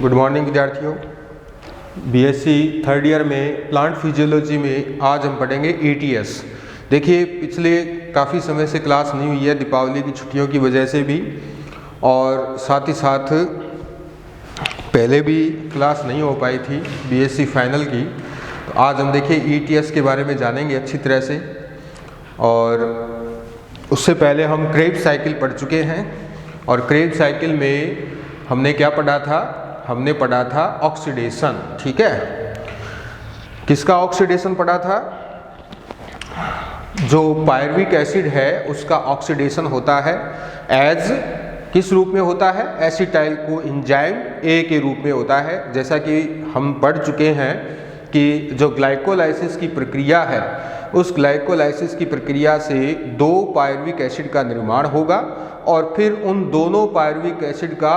Good morning विद्यार्थियों। BSc third year में plant physiology में आज हम पढ़ेंगे ETS। देखिए पिछले काफ़ी समय से क्लास नहीं हुई है, दीपावली की छुट्टियों की वजह से भी, और साथ ही साथ पहले भी क्लास नहीं हो पाई थी बीएससी फाइनल की। तो आज हम देखिए ETS के बारे में जानेंगे अच्छी तरह से। और उससे पहले हम क्रेब्स साइकिल पढ़ चुके हैं, और क्रेब्स साइकिल में हमने क्या पढ़ा था? हमने पढ़ा था ऑक्सीडेशन। ठीक है, किसका ऑक्सीडेशन पढ़ा था? जो पायरुविक एसिड है उसका ऑक्सीडेशन होता है एज किस रूप में होता है? एसिटाइल को एंजाइम A के रूप में होता है। जैसा कि हम पढ़ चुके हैं कि जो ग्लाइकोलाइसिस की प्रक्रिया है, उस ग्लाइकोलाइसिस की प्रक्रिया से दो पायरुविक एसिड का निर्माण होगा, और फिर उन दोनों पायरुविक एसिड का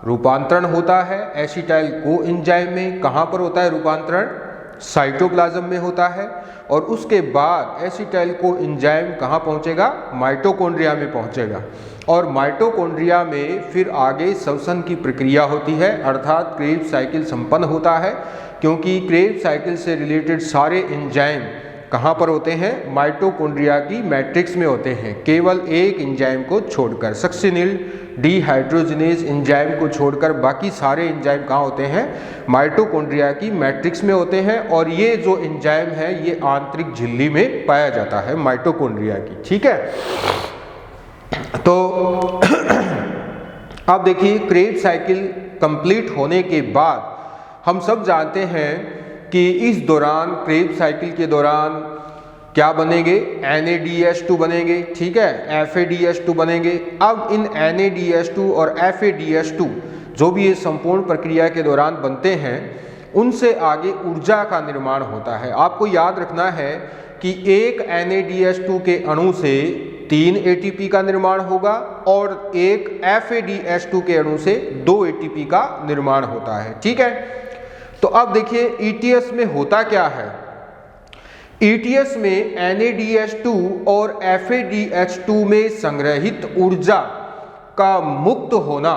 रूपांतरण होता है एसिटाइल को एंजाइम में। कहाँ पर होता है रूपांतरण? साइटोप्लाज्म में होता है। और उसके बाद एसिटाइल को एंजाइम कहाँ पहुँचेगा? माइटोकॉन्ड्रिया में पहुँचेगा। और माइटोकॉन्ड्रिया में फिर आगे श्वसन की प्रक्रिया होती है, अर्थात क्रेब्स साइकिल संपन्न होता है, क्योंकि क्रेब्स साइकिल से रिलेटेड सारे एंजाइम कहाँ पर होते हैं? माइटोकॉन्ड्रिया की मैट्रिक्स में होते हैं, केवल एक एंजाइम को छोड़कर, सक्सिनिल डिहाइड्रोजिनेज एंजाइम को छोड़कर बाकी सारे एंजाइम कहाँ होते हैं? माइटोकॉन्ड्रिया की मैट्रिक्स में होते हैं। और ये जो एंजाइम है ये आंतरिक झिल्ली में पाया जाता है माइटोकॉन्ड्रिया की। ठीक है, तो अब देखिए क्रेब्स साइकिल कंप्लीट होने के बाद हम सब जानते हैं कि इस दौरान क्रेब्स साइकिल के दौरान क्या बनेंगे? NADH2 बनेंगे। ठीक है, FADH2 बनेंगे। अब इन NADH2 और FADH2 जो भी ये संपूर्ण प्रक्रिया के दौरान बनते हैं, उनसे आगे ऊर्जा का निर्माण होता है। आपको याद रखना है कि एक NADH2 के अणु से 3 ATP का निर्माण होगा, और एक FADH2 के अणु से 2 ATP का निर्माण होता है। ठीक है, तो अब देखिए ETS में होता क्या है? ETS में NADH2 और FADH2 में संग्रहित ऊर्जा का मुक्त होना,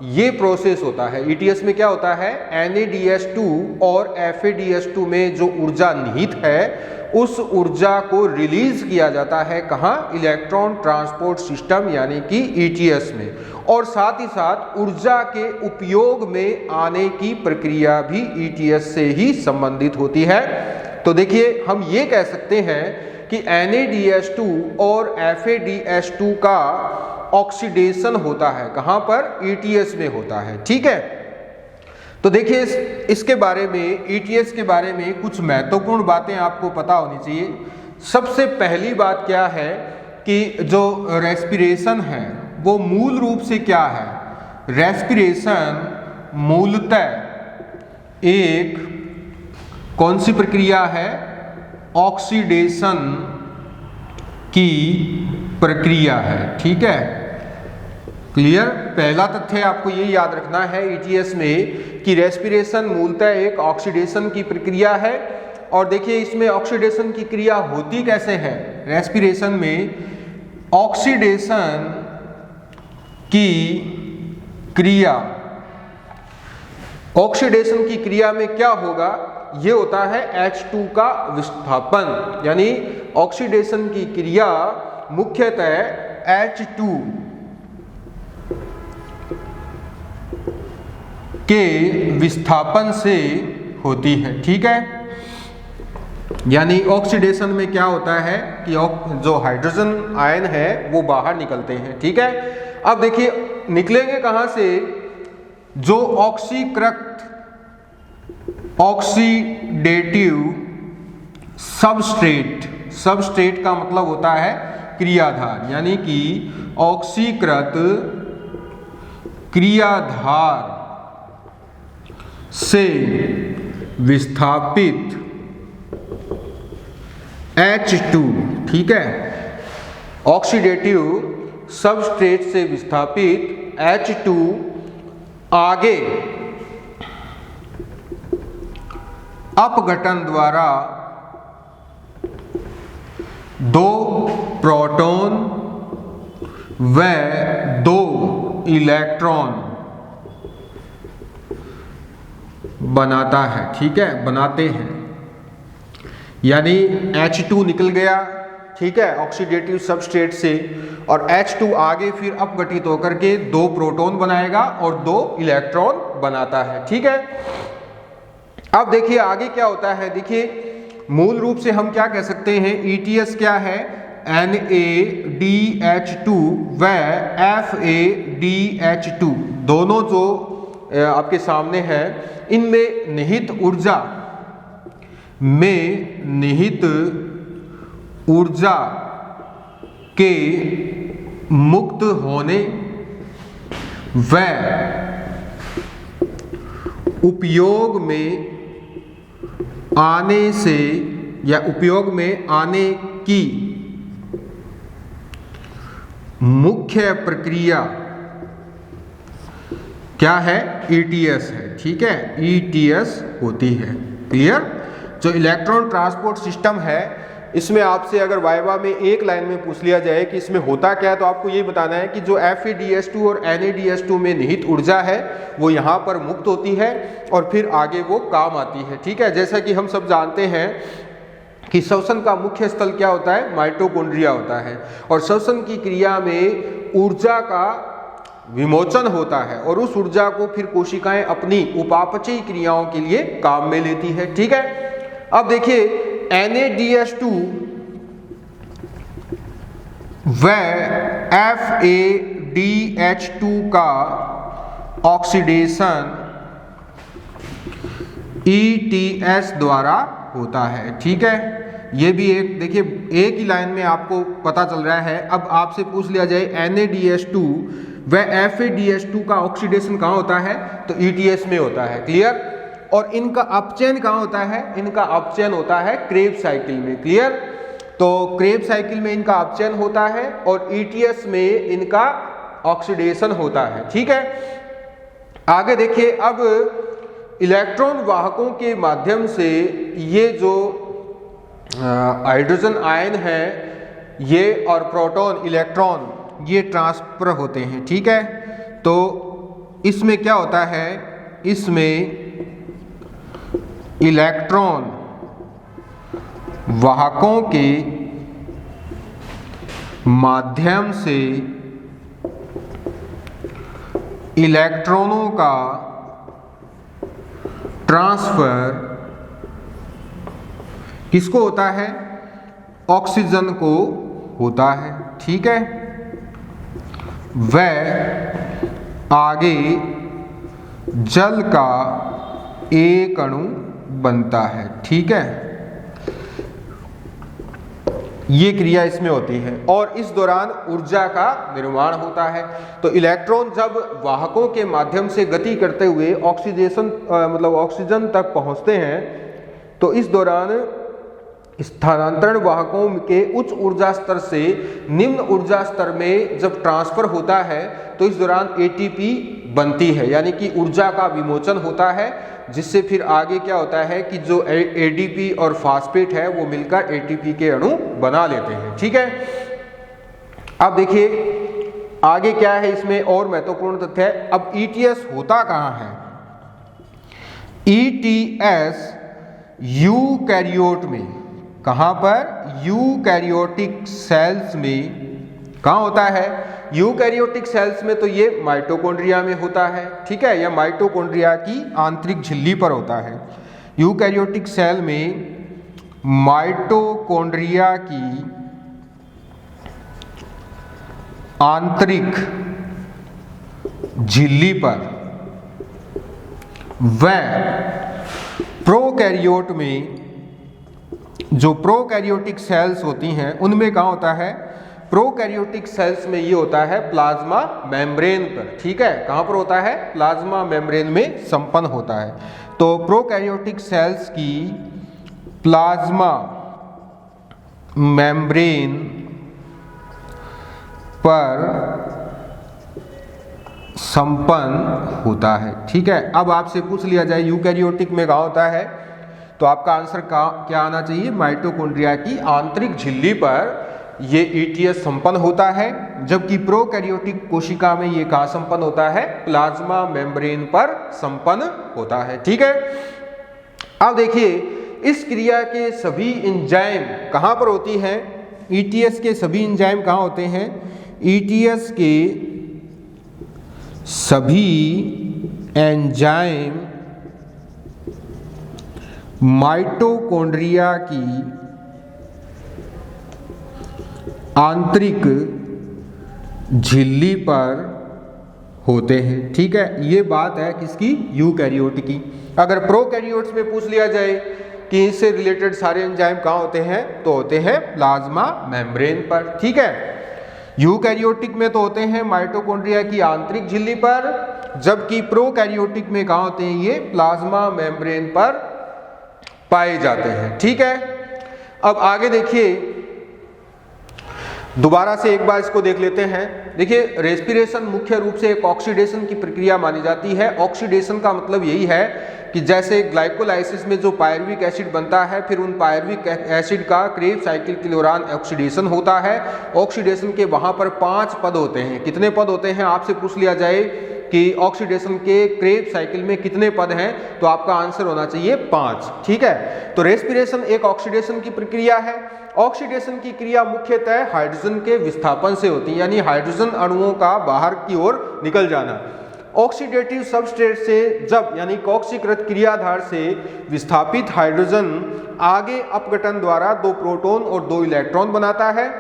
ये प्रोसेस होता है। ETS में क्या होता है? NADH2 और FADH2 में जो ऊर्जा निहित है उस ऊर्जा को रिलीज किया जाता है। कहाँ? इलेक्ट्रॉन ट्रांसपोर्ट सिस्टम यानी कि ETS में। और साथ ही साथ ऊर्जा के उपयोग में आने की प्रक्रिया भी ETS से ही संबंधित होती है। तो देखिए हम ये कह सकते हैं कि NADH2 और FADH2 का ऑक्सीडेशन होता है। कहाँ पर? ETS में होता है। ठीक है, तो देखिए इसके बारे में, ETS के बारे में कुछ महत्वपूर्ण बातें आपको पता होनी चाहिए। सबसे पहली बात क्या है कि जो रेस्पिरेशन है वो मूल रूप से क्या है? रेस्पिरेशन मूलतः एक कौन सी प्रक्रिया है? ऑक्सीडेशन की प्रक्रिया है। ठीक है, क्लियर? पहला तथ्य आपको ये याद रखना है ETS में कि रेस्पिरेशन मूलतः एक ऑक्सीडेशन की प्रक्रिया है। और देखिए इसमें ऑक्सीडेशन की क्रिया होती कैसे है? रेस्पिरेशन में ऑक्सीडेशन की क्रिया, ऑक्सीडेशन की क्रिया में क्या होगा? ये होता है H2 का विस्थापन, यानी ऑक्सीडेशन की क्रिया मुख्यतः H2 के विस्थापन से होती है। ठीक है, यानी ऑक्सीडेशन में क्या होता है कि जो हाइड्रोजन आयन है वो बाहर निकलते हैं। ठीक है, अब देखिए निकलेंगे कहां से? जो ऑक्सीडेटिव सबस्ट्रेट, सबस्ट्रेट का मतलब होता है क्रियाधार, यानी कि ऑक्सीकृत क्रियाधार से विस्थापित H2। ठीक है, ऑक्सीडेटिव सबस्ट्रेट से विस्थापित H2 आगे अपघटन द्वारा 2 प्रोटॉन व 2 इलेक्ट्रॉन बनाता है, ठीक है, बनाते हैं। यानी H2 निकल गया, ठीक है, ऑक्सीडेटिव सबस्ट्रेट से, और H2 आगे फिर अपघटित होकर के 2 प्रोटॉन बनाएगा और 2 इलेक्ट्रॉन बनाता है, ठीक है। अब देखिए आगे क्या होता है, देखिए मूल रूप से हम क्या कह सकते हैं, ETS क्या है, NaDH2 व FaDH2 दोनों जो आपके सामने है, इनमें निहित ऊर्जा के मुक्त होने व उपयोग में आने से या उपयोग में आने की मुख्य प्रक्रिया क्या है, ETS है, ठीक है, ETS होती है। क्लियर। जो इलेक्ट्रॉन ट्रांसपोर्ट सिस्टम है, इसमें आपसे अगर वाइवा में एक लाइन में पूछ लिया जाए कि इसमें होता क्या है, तो आपको ये बताना है कि जो FaDH2 और NaDH2 में निहित ऊर्जा है वो यहाँ पर मुक्त होती है और फिर आगे वो काम आती है, ठीक है। जैसा कि हम सब जानते हैं कि श्वसन का मुख्य स्थल क्या होता है, माइटोकॉन्ड्रिया होता है, और श्वसन की क्रिया में ऊर्जा का विमोचन होता है और उस ऊर्जा को फिर कोशिकाएं अपनी उपापचयी क्रियाओं के लिए काम में लेती है, ठीक है। अब देखिए NaDH2 व FaDH2 का ऑक्सीडेशन ETS द्वारा होता है, ठीक है। ये भी एक देखिए एक ही लाइन में आपको पता चल रहा है। अब आपसे पूछ लिया जाए NaDH2 व FaDH2 का ऑक्सीडेशन कहाँ होता है, तो ETS में होता है। क्लियर। और इनका अपचयन कहाँ होता है, इनका अपचयन होता है क्रेब्स साइकिल में। क्लियर। तो क्रेब्स साइकिल में इनका अपचयन होता है और ETS में इनका ऑक्सीडेशन होता है, ठीक है। आगे देखिए, अब इलेक्ट्रॉन वाहकों के माध्यम से ये जो हाइड्रोजन आयन है ये और प्रोटॉन इलेक्ट्रॉन ये ट्रांसफर होते हैं, ठीक है। तो इसमें क्या होता है, इसमें इलेक्ट्रॉन वाहकों के माध्यम से इलेक्ट्रॉनों का ट्रांसफर किसको होता है, ऑक्सीजन को होता है, ठीक है। वह आगे जल का एक अणु बनता है, ठीक है। ये क्रिया इसमें होती है और इस दौरान ऊर्जा का निर्माण होता है। तो इलेक्ट्रॉन जब वाहकों के माध्यम से गति करते हुए ऑक्सीजन तक पहुंचते हैं, तो इस दौरान स्थानांतरण वाहकों के उच्च ऊर्जा स्तर से निम्न ऊर्जा स्तर में जब ट्रांसफर होता है तो इस दौरान ATP बनती है, यानी कि ऊर्जा का विमोचन होता है, जिससे फिर आगे क्या होता है कि जो ADP और फास्फेट है वो मिलकर ATP के अणु बना लेते हैं, ठीक है। अब देखिए आगे क्या है, इसमें और महत्वपूर्ण तथ्य है। अब ETS होता कहाँ है, ETS यूकैरियोट में, कहाँ पर, यूकैरियोटिक सेल्स में। कहाँ होता है, यूकैरियोटिक सेल्स में, तो ये माइटोकॉन्ड्रिया में होता है, ठीक है, या माइटोकॉन्ड्रिया की आंतरिक झिल्ली पर होता है। यूकैरियोटिक सेल में माइटोकॉन्ड्रिया की आंतरिक झिल्ली पर, व प्रोकैरियोट में जो प्रोकैरियोटिक सेल्स होती हैं उनमें कहाँ होता है, प्रोकैरियोटिक सेल्स में ये होता है प्लाज्मा मेम्ब्रेन पर, ठीक है। कहाँ पर होता है, प्लाज्मा मेम्ब्रेन में संपन्न होता है। तो प्रोकैरियोटिक सेल्स की प्लाज्मा मेम्ब्रेन पर संपन्न होता है, ठीक है। अब आपसे पूछ लिया जाए यूकैरियोटिक में कहाँ होता है, तो आपका आंसर क्या आना चाहिए, माइटोकॉन्ड्रिया की आंतरिक झिल्ली पर ये ETS संपन्न होता है। जबकि प्रोकैरियोटिक कोशिका में ये कहाँ संपन्न होता है? प्लाज्मा मेम्ब्रेन पर संपन्न होता है। ठीक है, अब देखिए इस क्रिया के सभी एंजाइम कहाँ पर होती हैं? ईटीएस के सभी एंजाइम कहाँ होते हैं? ईटीएस के सभी एंजाइम माइटोकॉन्ड्रिया की आंतरिक झिल्ली पर होते हैं। ठीक है, ये बात है किसकी? यूकैरियोट की। अगर प्रोकैरियोट्स में पूछ लिया जाए कि इससे रिलेटेड सारे एंजाइम कहाँ होते हैं, तो होते हैं प्लाज्मा मेम्ब्रेन पर। ठीक है, यूकैरियोटिक में तो होते हैं माइटोकॉन्ड्रिया की आंतरिक झिल्ली पर, जबकि प्रोकैरियोटिक में कहाँ होते हैं? ये प्लाज्मा मेम्ब्रेन पर पाए जाते हैं। ठीक है, अब आगे देखिए, दोबारा से एक बार इसको देख लेते हैं। देखिए रेस्पिरेशन मुख्य रूप से एक ऑक्सीडेशन की प्रक्रिया मानी जाती है। ऑक्सीडेशन का मतलब यही है कि जैसे ग्लाइकोलाइसिस में जो पायरुविक एसिड बनता है, फिर उन पायरुविक एसिड का क्रेब्स साइकिल के दौरान ऑक्सीडेशन होता है। ऑक्सीडेशन के वहाँ पर 5 पद होते हैं। कितने पद होते हैं? आपसे पूछ लिया जाए कि ऑक्सीडेशन के क्रेब्स साइकिल में कितने पद हैं, तो आपका आंसर होना चाहिए 5। ठीक है, तो रेस्पिरेशन एक ऑक्सीडेशन की प्रक्रिया है। ऑक्सीडेशन की क्रिया मुख्यतः हाइड्रोजन के विस्थापन से होती है, यानी हाइड्रोजन अणुओं का बाहर की ओर निकल जाना। ऑक्सीडेटिव सबस्ट्रेट से जब यानी कॉक्सीकृत क्रियाधार से विस्थापित हाइड्रोजन आगे अपघटन द्वारा 2 प्रोटॉन और 2 इलेक्ट्रॉन बनाता है।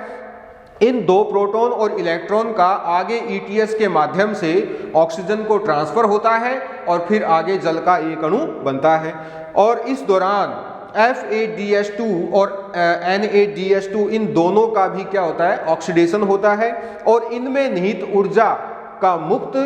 इन 2 प्रोटॉन और इलेक्ट्रॉन का आगे ईटीएस के माध्यम से ऑक्सीजन को ट्रांसफर होता है और फिर आगे जल का एक अणु बनता है। और इस दौरान FADH2 और NADH2 इन दोनों का भी क्या होता है? ऑक्सीडेशन होता है। और इनमें निहित ऊर्जा का मुक्त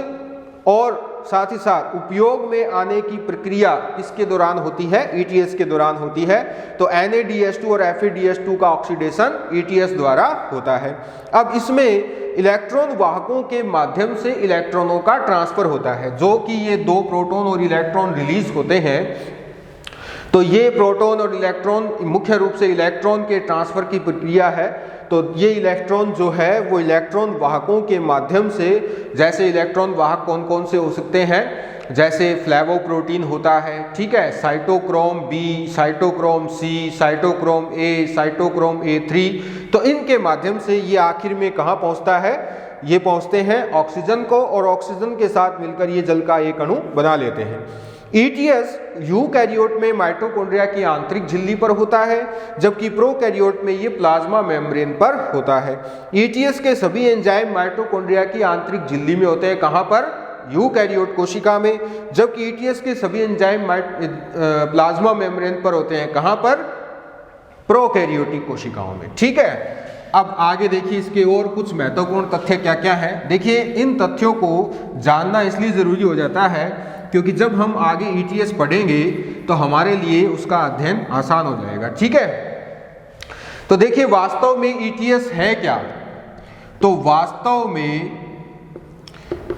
और साथ ही साथ उपयोग में आने की प्रक्रिया किसके दौरान होती है? ईटीएस के दौरान होती है। तो NADH2 और FADH2 का ऑक्सीडेशन ईटीएस द्वारा होता है। अब इसमें इलेक्ट्रॉन वाहकों के माध्यम से इलेक्ट्रॉनों का ट्रांसफर होता है, जो कि ये 2 प्रोटॉन और इलेक्ट्रॉन रिलीज होते हैं। तो ये प्रोटॉन और इलेक्ट्रॉन मुख्य रूप से इलेक्ट्रॉन के ट्रांसफर की प्रक्रिया है। तो ये इलेक्ट्रॉन जो है वो इलेक्ट्रॉन वाहकों के माध्यम से, जैसे इलेक्ट्रॉन वाहक कौन कौन से हो सकते हैं? जैसे फ्लैवोप्रोटीन होता है, ठीक है, cytochrome B, cytochrome C, cytochrome A, cytochrome A3। तो इनके माध्यम से ये आखिर में कहाँ पहुँचता है? ये पहुँचते हैं ऑक्सीजन को, और ऑक्सीजन के साथ मिलकर ये जल का एक अणु बना लेते हैं। ईटीएस यूकैरियोट में माइटोकॉन्ड्रिया की आंतरिक झिल्ली पर होता है, जबकि प्रोकैरियोट में ये प्लाज्मा मेम्ब्रेन पर होता है। ईटीएस के सभी एंजाइम माइटोकॉन्ड्रिया की आंतरिक झिल्ली में होते हैं। कहाँ पर? यूकैरियोट कोशिका में। जबकि ईटीएस के सभी एंजाइम प्लाज्मा मेम्ब्रेन पर होते हैं। कहाँ पर? प्रोकैरियोटिक कोशिकाओं में। ठीक है, अब आगे देखिए इसके और कुछ महत्वपूर्ण तथ्य क्या क्या है। देखिए इन तथ्यों को जानना इसलिए जरूरी हो जाता है क्योंकि जब हम आगे ईटीएस पढ़ेंगे तो हमारे लिए उसका अध्ययन आसान हो जाएगा। ठीक है, तो देखिए वास्तव में ईटीएस है क्या? तो वास्तव में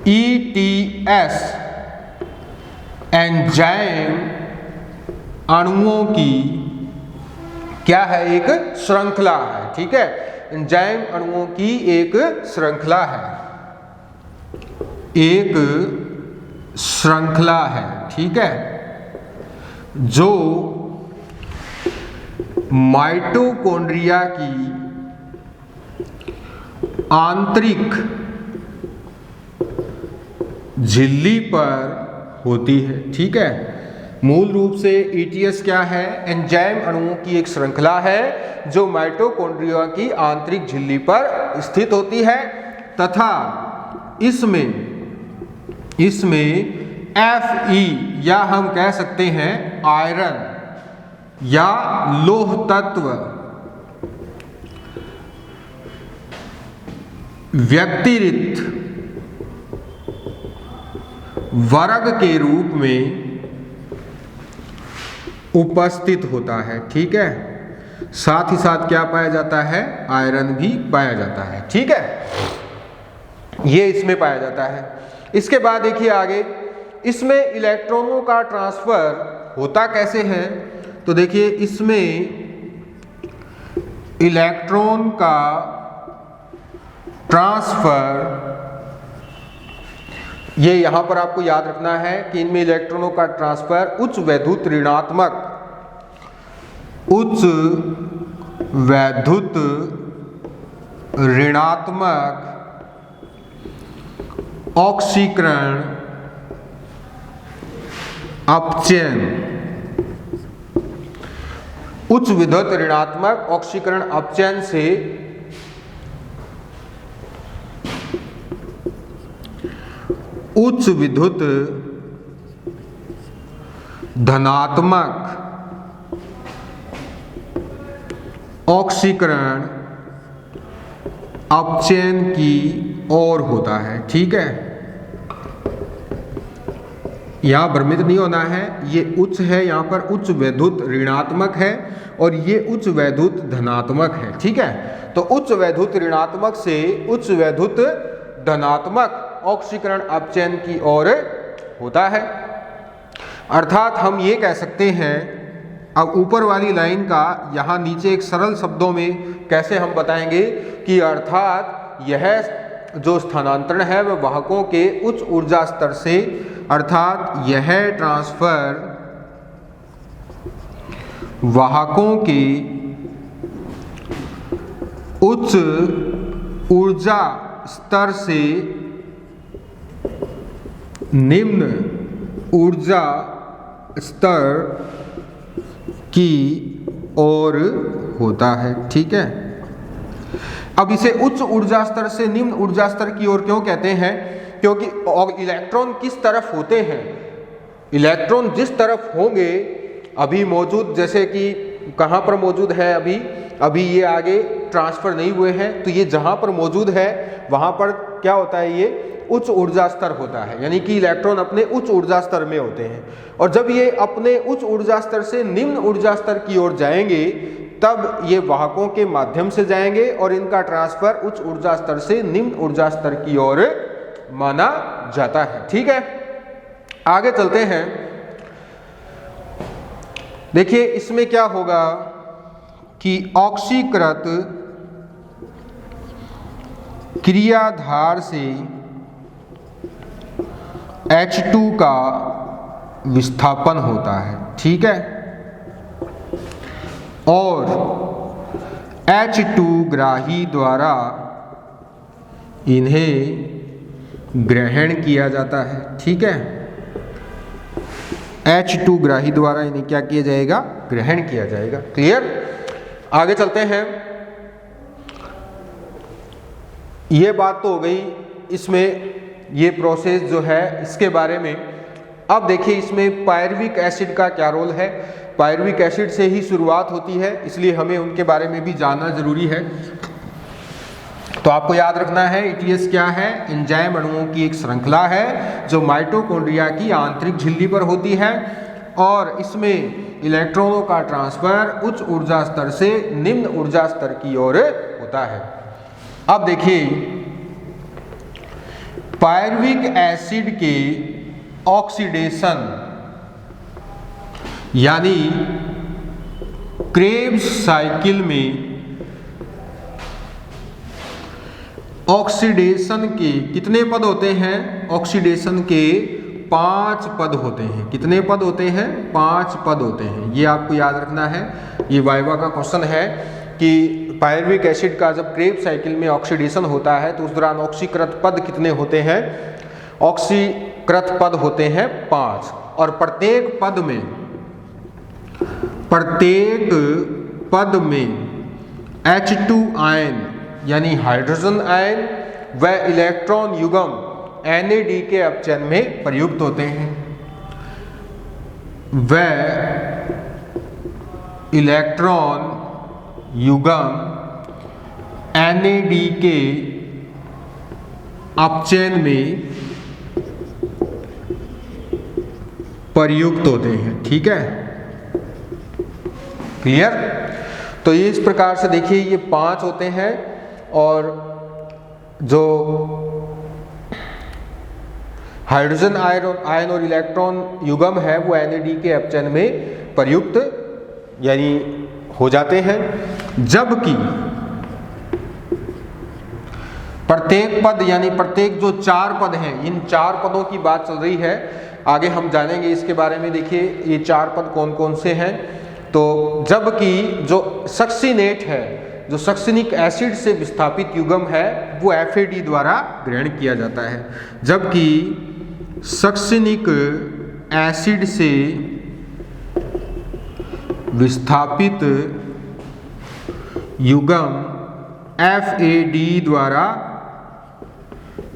ईटीएस एंजाइम अणुओं की क्या है? एक श्रृंखला है। ठीक है, एंजाइम अणुओं की एक श्रृंखला है, एक श्रृंखला है। ठीक है, जो माइटोकॉन्ड्रिया की आंतरिक झिल्ली पर होती है। ठीक है, मूल रूप से ईटीएस क्या है? एंजाइम अणुओं की एक श्रृंखला है जो माइटोकॉन्ड्रिया की आंतरिक झिल्ली पर स्थित होती है, तथा इसमें Fe या हम कह सकते हैं आयरन या लोह तत्व व्यतिरिक्त वर्ग के रूप में उपस्थित होता है। ठीक है, साथ ही साथ क्या पाया जाता है? आयरन भी पाया जाता है। ठीक है, ये इसमें पाया जाता है। इसके बाद देखिए आगे, इसमें इलेक्ट्रॉनों का ट्रांसफर होता कैसे है? तो देखिए इसमें इलेक्ट्रॉन का ट्रांसफर, ये यहां पर आपको याद रखना है कि इनमें इलेक्ट्रॉनों का ट्रांसफर उच्च वैद्युत ऋणात्मक ऑक्सीकरण अपचयन, उच्च विद्युत ऋणात्मक ऑक्सीकरण अपचयन से उच्च विद्युत धनात्मक ऑक्सीकरण अपचयन की ओर होता है। ठीक है, यहां भ्रमित नहीं होना है, ये उच्च है, यहां पर उच्च वैद्युत ऋणात्मक है और ये उच्च वैद्युत धनात्मक है। ठीक है, तो उच्च वैद्युत ऋणात्मक से उच्च वैद्युत धनात्मक ऑक्सीकरण अपचयन की ओर होता है। अर्थात हम ये कह सकते हैं, अब ऊपर वाली लाइन का यहाँ नीचे एक सरल शब्दों में कैसे हम बताएंगे कि अर्थात यह जो स्थानांतरण है वह वाहकों के उच्च ऊर्जा स्तर से, अर्थात यह ट्रांसफर वाहकों के उच्च ऊर्जा स्तर से निम्न ऊर्जा स्तर की ओर होता है। ठीक है, अब इसे उच्च ऊर्जा स्तर से निम्न ऊर्जा स्तर की ओर क्यों कहते हैं? क्योंकि इलेक्ट्रॉन किस तरफ होते हैं, इलेक्ट्रॉन जिस तरफ होंगे अभी मौजूद, जैसे कि कहाँ पर मौजूद है, अभी ये आगे ट्रांसफर नहीं हुए हैं, तो ये जहाँ पर मौजूद है वहाँ पर क्या होता है, ये उच्च ऊर्जा स्तर होता है, यानी कि इलेक्ट्रॉन अपने उच्च ऊर्जा स्तर में होते हैं। और जब ये अपने उच्च ऊर्जा स्तर से निम्न ऊर्जा स्तर की ओर जाएंगे तब ये वाहकों के माध्यम से जाएंगे और इनका ट्रांसफर उच्च ऊर्जा स्तर से निम्न ऊर्जा स्तर की ओर माना जाता है। ठीक है, आगे चलते हैं। देखिए इसमें क्या होगा कि ऑक्सीकृत क्रियाधार से H2 का विस्थापन होता है। ठीक है, और H2 ग्राही द्वारा इन्हें ग्रहण किया जाता है। ठीक है, H2 ग्राही द्वारा इन्हें क्या किया जाएगा, ग्रहण किया जाएगा। क्लियर, आगे चलते हैं। ये बात तो हो गई इसमें ये प्रोसेस जो है इसके बारे में। अब देखिए इसमें पायरुविक एसिड का क्या रोल है। पायरुविक एसिड से ही शुरुआत होती है, इसलिए हमें उनके बारे में भी जानना जरूरी है। तो आपको याद रखना है ETS क्या है, एंजाइम अणुओं की एक श्रृंखला है जो माइटोकॉन्ड्रिया की आंतरिक झिल्ली पर होती है और इसमें इलेक्ट्रॉनों का ट्रांसफर उच्च ऊर्जा स्तर से निम्न ऊर्जा स्तर की ओर होता है। अब देखिए पायरुविक एसिड के ऑक्सीडेशन यानी क्रेब्स साइकिल में ऑक्सीडेशन के कितने पद होते हैं? ऑक्सीडेशन के 5 पद होते हैं। कितने पद होते हैं? 5 पद होते हैं। ये आपको याद रखना है, ये वाइवा का क्वेश्चन है कि पायरुविक एसिड का जब क्रेब्स साइकिल में ऑक्सीडेशन होता है तो उस दौरान ऑक्सीकृत पद कितने होते हैं? ऑक्सीकृत पद होते हैं 5 और प्रत्येक पद में H2 आयन यानी हाइड्रोजन आयन व इलेक्ट्रॉन युग्म NAD के अपचयन में प्रयुक्त होते हैं। व इलेक्ट्रॉन युग्म NAD के अपचयन में प्रयुक्त होते हैं। ठीक है, क्लियर? तो ये इस प्रकार से देखिए ये 5 होते हैं और जो हाइड्रोजन आयन और इलेक्ट्रॉन युग्म है वो NAD के अपचयन में प्रयुक्त यानी हो जाते हैं। जबकि प्रत्येक पद यानी प्रत्येक जो 4 पद हैं, इन 4 पदों की बात चल रही है। आगे हम जानेंगे इसके बारे में। देखिए ये 4 पद कौन कौन से हैं। तो जबकि जो सक्सिनेट है, जो सक्सिनिक एसिड से विस्थापित युग्म है, वो FAD द्वारा ग्रहण किया जाता है। जबकि सक्सिनिक एसिड से विस्थापित युग्म FAD द्वारा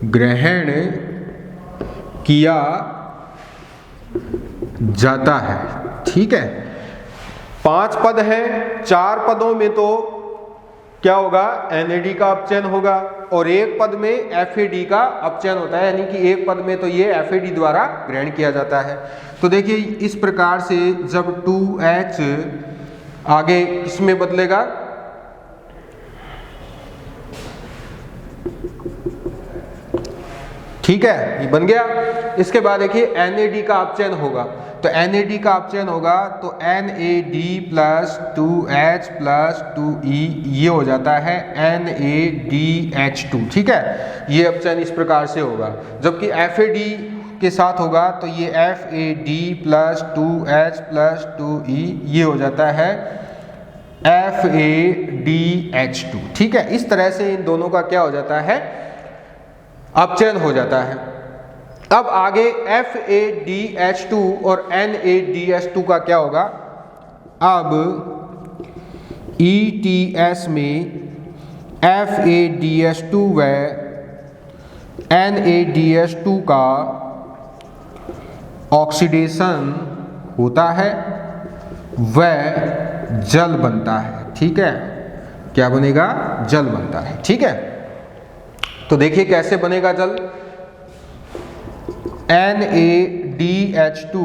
ग्रहण किया जाता है। ठीक है, 5 पद हैं, 4 पदों में तो क्या होगा, NAD का अपचयन होगा और एक पद में FAD का अपचयन होता है, यानी कि एक पद में तो ये FAD द्वारा ग्रहण किया जाता है। तो देखिए इस प्रकार से जब 2H आगे किसमें बदलेगा, ठीक है, ये बन गया। इसके बाद देखिए NAD का अपचयन होगा, तो NAD का अपचयन होगा तो NAD plus 2H plus 2E ये हो जाता है NADH2। ठीक है, ये अपचयन इस प्रकार से होगा। जबकि FAD के साथ होगा तो ये FAD plus 2H plus 2E ये हो जाता है FADH2। ठीक है, इस तरह से इन दोनों का क्या हो जाता है, अपचयन हो जाता है। अब आगे FADH2 और NADH2 का क्या होगा। अब ETS में FADH2 व NADH2 का ऑक्सीडेशन होता है, वह जल बनता है। ठीक है, क्या बनेगा, जल बनता है। ठीक है, तो देखिए कैसे बनेगा जल। NADH2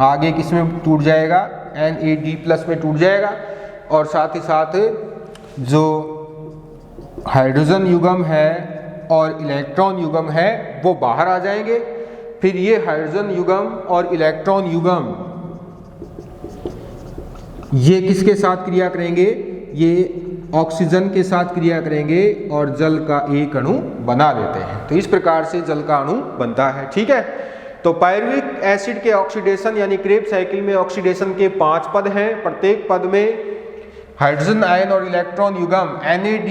आगे किस में टूट जाएगा, NAD प्लस में टूट जाएगा और साथ ही साथ जो हाइड्रोजन युग्म है और इलेक्ट्रॉन युग्म है वो बाहर आ जाएंगे। फिर ये हाइड्रोजन युग्म और इलेक्ट्रॉन युग्म ये किसके साथ क्रिया करेंगे, ये ऑक्सीजन के साथ क्रिया करेंगे और जल का एक अणु बना देते हैं। तो इस प्रकार से जल का अणु बनता है। ठीक है, तो पायरुविक एसिड के ऑक्सीडेशन यानी क्रेब्स साइकिल में ऑक्सीडेशन के 5 पद हैं। प्रत्येक पद में हाइड्रोजन आयन और इलेक्ट्रॉन युग्म NAD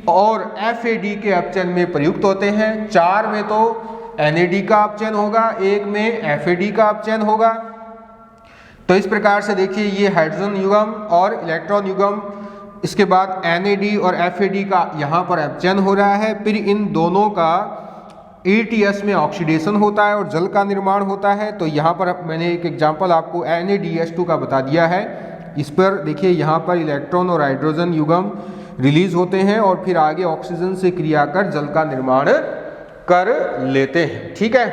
और FAD के अपचयन में प्रयुक्त होते हैं। 4 में तो NAD का अपचयन होगा, एक में FAD का अपचयन होगा। तो इस प्रकार से देखिए ये हाइड्रोजन युग्म और इलेक्ट्रॉन युग्म, इसके बाद NAD और FAD का यहाँ पर अपचयन हो रहा है। फिर इन दोनों का ETS में ऑक्सीडेशन होता है और जल का निर्माण होता है। तो यहाँ पर मैंने एक एग्जांपल आपको NADH2 का बता दिया है। इस पर देखिए यहाँ पर इलेक्ट्रॉन और हाइड्रोजन युग्म रिलीज होते हैं और फिर आगे ऑक्सीजन से क्रिया कर जल का निर्माण कर लेते हैं। ठीक है,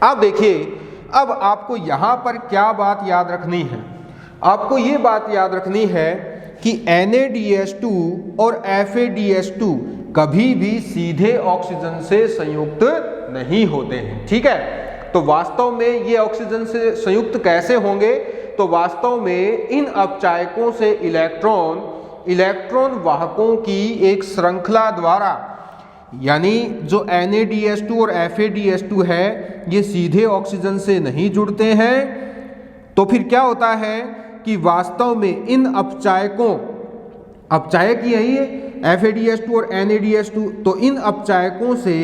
अब देखिए अब आपको यहाँ पर क्या बात याद रखनी है, आपको ये बात याद रखनी है कि NADH2 और FADH2 कभी भी सीधे ऑक्सीजन से संयुक्त नहीं होते हैं। ठीक है, तो वास्तव में ये ऑक्सीजन से संयुक्त कैसे होंगे, तो वास्तव में इन अपचायकों से इलेक्ट्रॉन वाहकों की एक श्रृंखला द्वारा, यानी जो NADH2 और FADH2 है ये सीधे ऑक्सीजन से नहीं जुड़ते हैं। तो फिर क्या होता है कि वास्तव में इन अपचायक यही है FADH2 और NADH2, तो इन अपचायकों से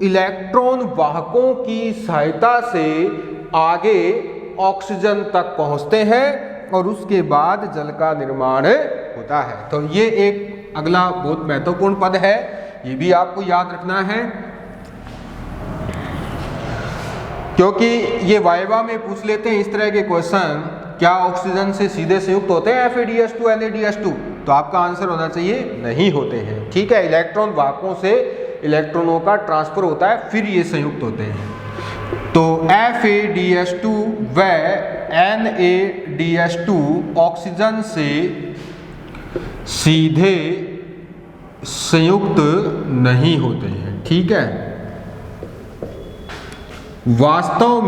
इलेक्ट्रॉन वाहकों की सहायता से आगे ऑक्सीजन तक पहुंचते हैं और उसके बाद जल का निर्माण होता है। तो ये एक अगला बहुत महत्वपूर्ण पद है, ये भी आपको याद रखना है क्योंकि ये वाइवा में पूछ लेते हैं इस तरह के क्वेश्चन, क्या ऑक्सीजन से सीधे संयुक्त होते हैं FADH2 NADH2, तो आपका आंसर होना चाहिए नहीं होते हैं। ठीक है, इलेक्ट्रॉन वाहकों से इलेक्ट्रॉनों का ट्रांसफर होता है फिर ये संयुक्त होते हैं। तो FADH2 व NADH2 ऑक्सीजन से सीधे संयुक्त नहीं होते हैं। ठीक है, वास्तव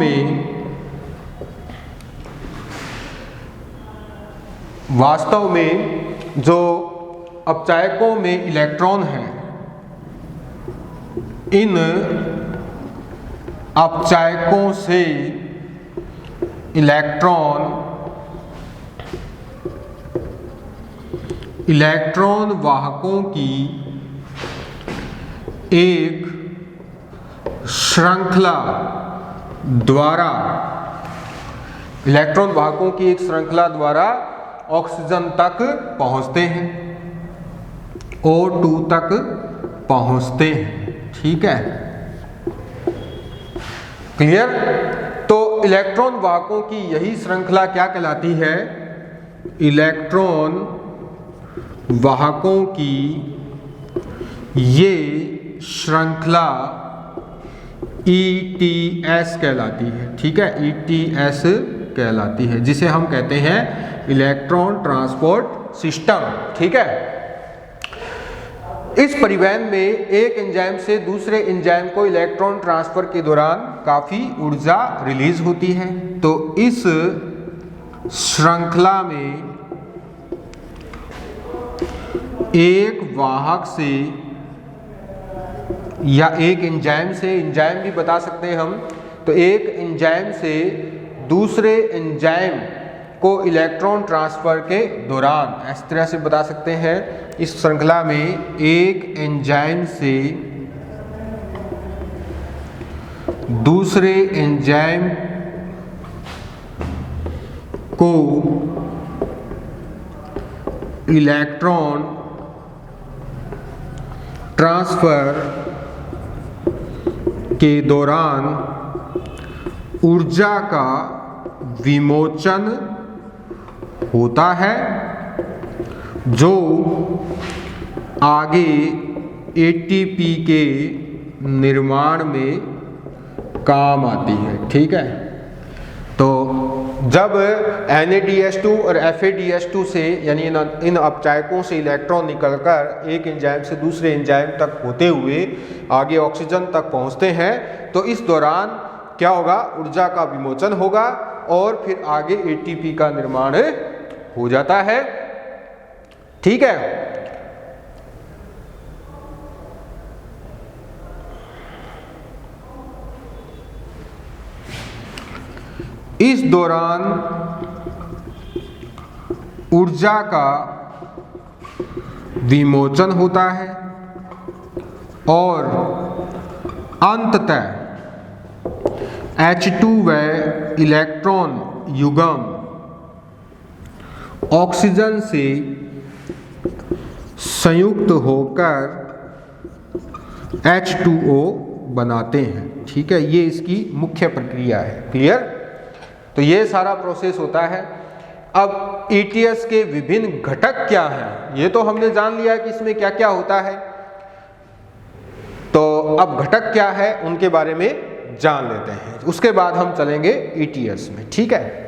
में जो अपचायकों में इलेक्ट्रॉन हैं, इन अपचायकों से इलेक्ट्रॉन वाहकों की एक श्रृंखला द्वारा ऑक्सीजन तक पहुंचते हैं, O2 तक पहुंचते हैं। ठीक है, क्लियर। तो इलेक्ट्रॉन वाहकों की यही श्रृंखला क्या कहलाती है? इलेक्ट्रॉन वाहकों की ये श्रृंखला ETS कहलाती है। ठीक है, ETS कहलाती है, जिसे हम कहते हैं इलेक्ट्रॉन ट्रांसपोर्ट सिस्टम। ठीक है, इस परिवहन में एक एंजाइम से दूसरे एंजाइम को इलेक्ट्रॉन ट्रांसफर के दौरान काफी ऊर्जा रिलीज होती है। तो इस श्रृंखला में एक वाहक से या एक एंजाइम से, एंजाइम भी बता सकते हैं हम, तो एक एंजाइम से दूसरे एंजाइम को इलेक्ट्रॉन ट्रांसफर के दौरान, इस तरह से बता सकते हैं, इस श्रृंखला में एक एंजाइम से दूसरे एंजाइम को इलेक्ट्रॉन ट्रांसफर के दौरान ऊर्जा का विमोचन होता है, जो आगे ATP के निर्माण में काम आती है। ठीक है, तो जब NADH2 और FADH2 से यानी इन अपचायकों से इलेक्ट्रॉन निकलकर एक एंजाइम से दूसरे एंजाइम तक होते हुए आगे ऑक्सीजन तक पहुंचते हैं, तो इस दौरान क्या होगा? ऊर्जा का विमोचन होगा और फिर आगे ATP का निर्माण हो जाता है। ठीक है, इस दौरान ऊर्जा का विमोचन होता है और अंततः H2 व इलेक्ट्रॉन युग्म ऑक्सीजन से संयुक्त होकर H2O बनाते हैं। ठीक है, ये इसकी मुख्य प्रक्रिया है। क्लियर? तो ये सारा प्रोसेस होता है। अब ETS के विभिन्न घटक क्या हैं, ये तो हमने जान लिया कि इसमें क्या क्या होता है। तो अब घटक क्या है उनके बारे में जान लेते हैं, उसके बाद हम चलेंगे ETS में। ठीक है।